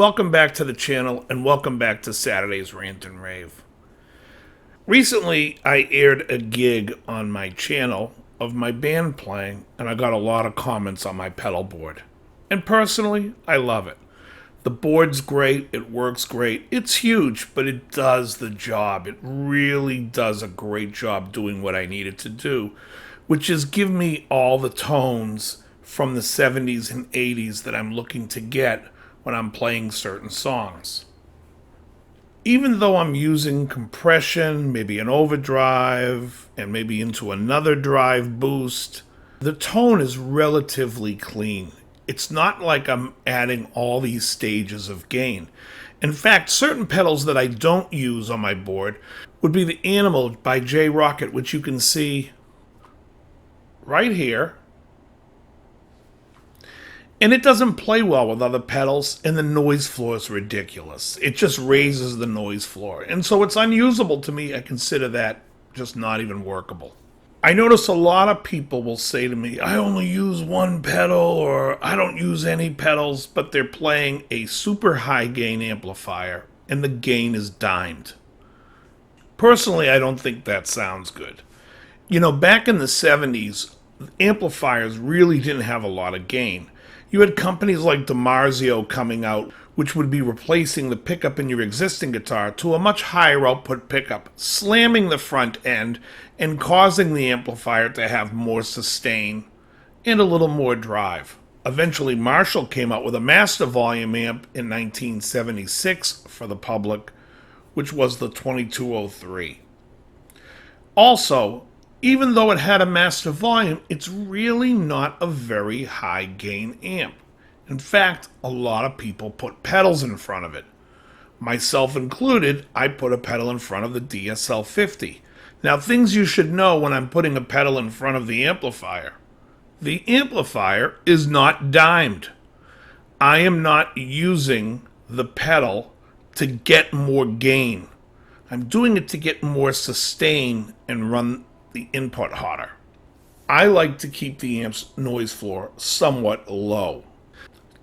Welcome back to the channel and welcome back to Saturday's Rant and Rave. Recently, I aired a gig on my channel of my band playing, and I got a lot of comments on my pedal board. And personally, I love it. The board's great, it works great, it's huge, but it does the job. It really does a great job doing what I need it to do, which is give me all the tones from the 70s and 80s that I'm looking to get when I'm playing certain songs. Even though I'm using compression, maybe an overdrive, and maybe into another drive boost, the tone is relatively clean. It's not like I'm adding all these stages of gain. In fact, certain pedals that I don't use on my board would be the Animal by J Rocket, which you can see right here. And it doesn't play well with other pedals, and the noise floor is ridiculous. It just raises the noise floor. And so it's unusable to me. I consider that just not even workable. I notice a lot of people will say to me, I only use one pedal, or I don't use any pedals, but they're playing a super high gain amplifier, and the gain is dimed. Personally, I don't think that sounds good. You know, back in the 70s, amplifiers really didn't have a lot of gain. You had companies like DiMarzio coming out, which would be replacing the pickup in your existing guitar to a much higher output pickup, slamming the front end and causing the amplifier to have more sustain and a little more drive. Eventually, Marshall came out with a master volume amp in 1976 for the public, which was the 2203. Also, even though it had a master volume, it's really not a very high gain amp. In fact, a lot of people put pedals in front of it. Myself included, I put a pedal in front of the DSL 50. Now, things you should know when I'm putting a pedal in front of the amplifier. The amplifier is not dimed. I am not using the pedal to get more gain. I'm doing it to get more sustain and run the input hotter. I like to keep the amp's noise floor somewhat low.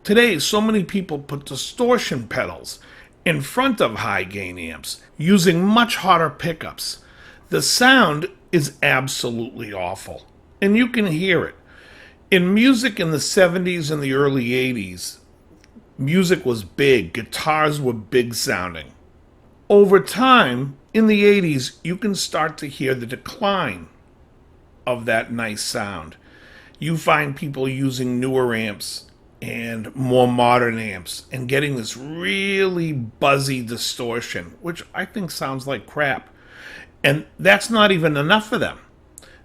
Today, so many people put distortion pedals in front of high gain amps using much hotter pickups. The sound is absolutely awful, and you can hear it. In music in the 70s and the early 80s, music was big, guitars were big sounding. Over time, in the 80s, you can start to hear the decline of that nice sound. You find people using newer amps and more modern amps and getting this really buzzy distortion, which I think sounds like crap. And that's not even enough for them.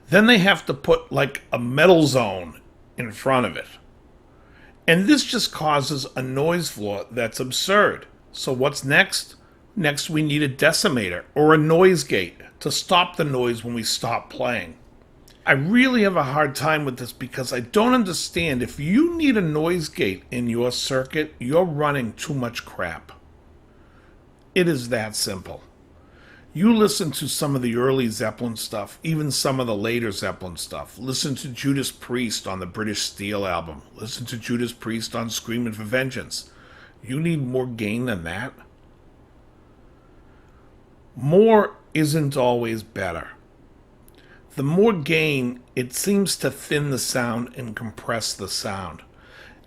Then they have to put like a metal zone in front of it. And this just causes a noise floor that's absurd. So what's next? Next, we need a decimator or a noise gate to stop the noise when we stop playing. I really have a hard time with this because I don't understand. If you need a noise gate in your circuit, you're running too much crap. It is that simple. You listen to some of the early Zeppelin stuff, even some of the later Zeppelin stuff. Listen to Judas Priest on the British Steel album. Listen to Judas Priest on Screamin' for Vengeance. You need more gain than that? More isn't always better. The more gain, it seems to thin the sound and compress the sound.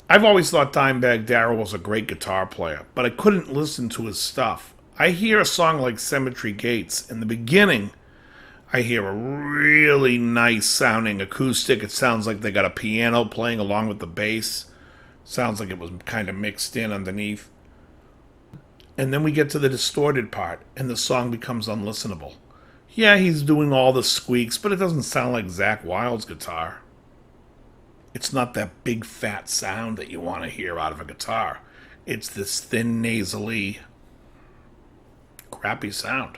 I've always thought Dimebag Darrell was a great guitar player, but I couldn't listen to his stuff. I hear a song like Cemetery Gates. In the beginning, I hear a really nice sounding acoustic. It sounds like they got a piano playing along with the bass. Sounds like it was kind of mixed in underneath. And then we get to the distorted part, and the song becomes unlistenable. Yeah, he's doing all the squeaks, but it doesn't sound like Zakk Wylde's guitar. It's not that big fat sound that you want to hear out of a guitar. It's this thin, nasally, crappy sound.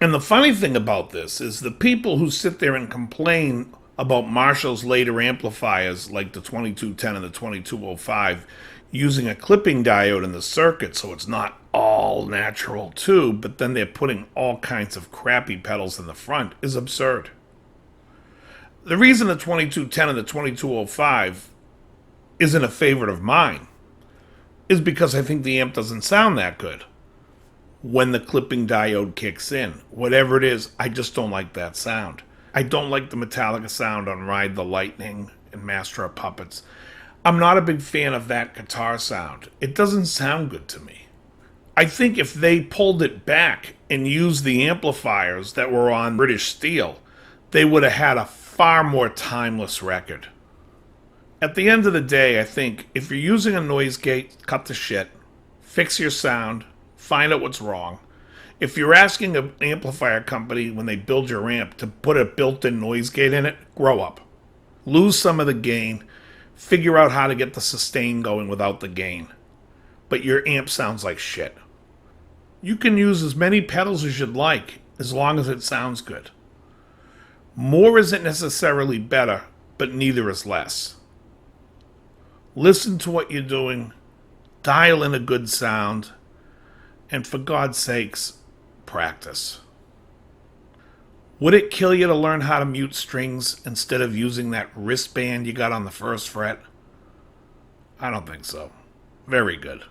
And the funny thing about this is the people who sit there and complain about Marshall's later amplifiers, like the 2210 and the 2205, using a clipping diode in the circuit so it's not all natural too, but then they're putting all kinds of crappy pedals in the front, is absurd. The reason the 2210 and the 2205 isn't a favorite of mine is because I think the amp doesn't sound that good. When the clipping diode kicks in, whatever it is, I just don't like that sound. I don't like the Metallica sound on Ride the Lightning and Master of Puppets. I'm not a big fan of that guitar sound. It doesn't sound good to me. I think if they pulled it back and used the amplifiers that were on British Steel, they would have had a far more timeless record. At the end of the day, I think if you're using a noise gate, cut the shit, fix your sound, find out what's wrong. If you're asking an amplifier company when they build your amp to put a built-in noise gate in it, grow up. Lose some of the gain, figure out how to get the sustain going without the gain. But your amp sounds like shit. You can use as many pedals as you'd like, as long as it sounds good. More isn't necessarily better, but neither is less. Listen to what you're doing, dial in a good sound, and for God's sakes, practice. Would it kill you to learn how to mute strings instead of using that wristband you got on the first fret? I don't think so. Very good.